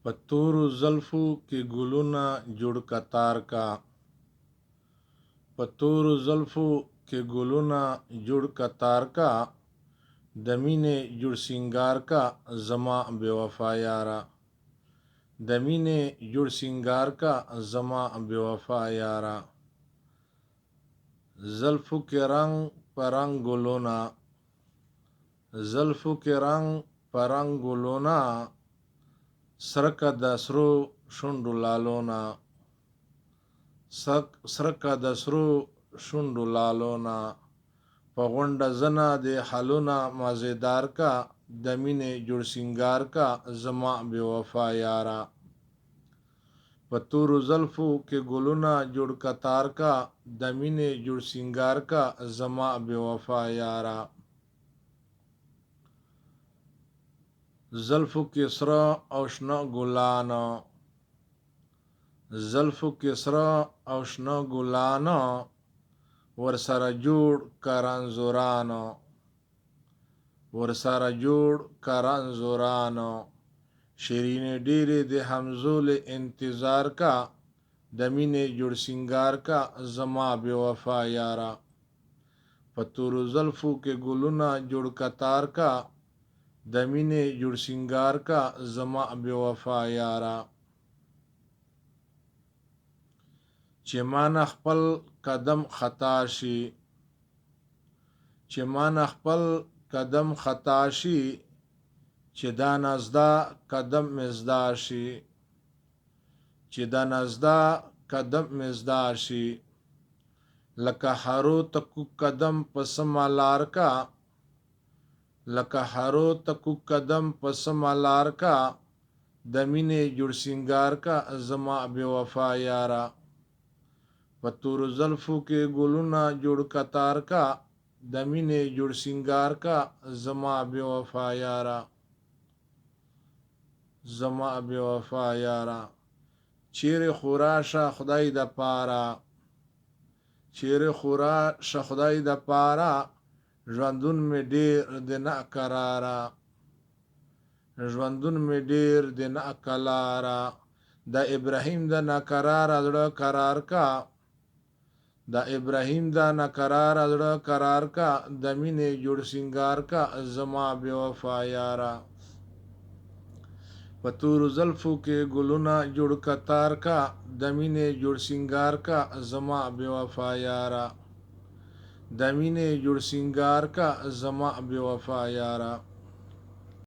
पतोरू ज़ुल्फ़ू के गुलूना जुड़ कतार का। पतोरू ज़ुल्फ़ू के गुलूना जुड़ कतार का, दमीने जुड़ सिंगार का ज़मा बेवफ़ा यारा। दमीने जुड़ सिंगार का ज़मा बेवफ़ा यारा। ज़ुल्फ़ू के रंग परंग गुलूना, ज़ुल्फ़ू के रंग परंग गुलूना, सरक दसरो शुंडु लालोना। सरक दसरो शुंडु लालोना, पगुंड जना दे हालूना मज़ेदार का, दमीने जुड़ सिंगार का ज़मा बेवफ़ा यारा। पतोरू ज़ुल्फ़ू के गुलूना जुड़ कतार का, दमीने जुड़ सिंगार का ज़मा बेवफ़ा यारा। ज़ुल्फ़ू के सरा औशना गुलाना, ज़ुल्फ़ू के सरा औशना गुलाना, वरसरा जोड़ करंजुराना। वरसरा जोड़ करंजुराना, शरीने डेरे दे हमजोले इंतज़ार का, दमीने जुड़ सिंगार का ज़मा बेवफ़ा यारा। पतोरू ज़ुल्फ़ू के गुलूना जुड़ कतार का, दमीने जुड़ सिंगार का ज़मा बेवफ़ा यारा। چې مانه خپل قدم خطا شي، چې مانه خپل قدم خطا شي، چې دا نزدا قدم مزدا شي، چې دا نزدا قدم مزدا شي، لکه هرو تکو قدم پسم لار کا، لکه هرو تکو قدم پسم لار کا، دمینه جوړ سنگار کا زما بے وفا یارا۔ पतोरू ज़ुल्फ़ू के गुलूना जुड़ कतार का, दमीने जुड़ सिंगार का ज़मा बेवफ़ा यारा। ज़मा बेवफ़ा यारा। चेरे खुराशा खुदाई द पारा, चेरे खुराशा खुदाई द पारा, ژوندون में ډیر د نه قرارا، ژوندون में ډیر د نه قلارا، د ابراهیم د ناقرار زړه قرار کا، دا ابراهیم دا نقرار زړه قرار کا، دمینه جوړ سنگار کا زما बेवफा यारा। पतोरू ज़ुल्फ़ू के गुलूना जुड़ कतार का, दमीने जुड़ सिंगार का ज़मा बेवफा यारा। दमीने जुड़ सिंगार का ज़मा बेवफा यारा।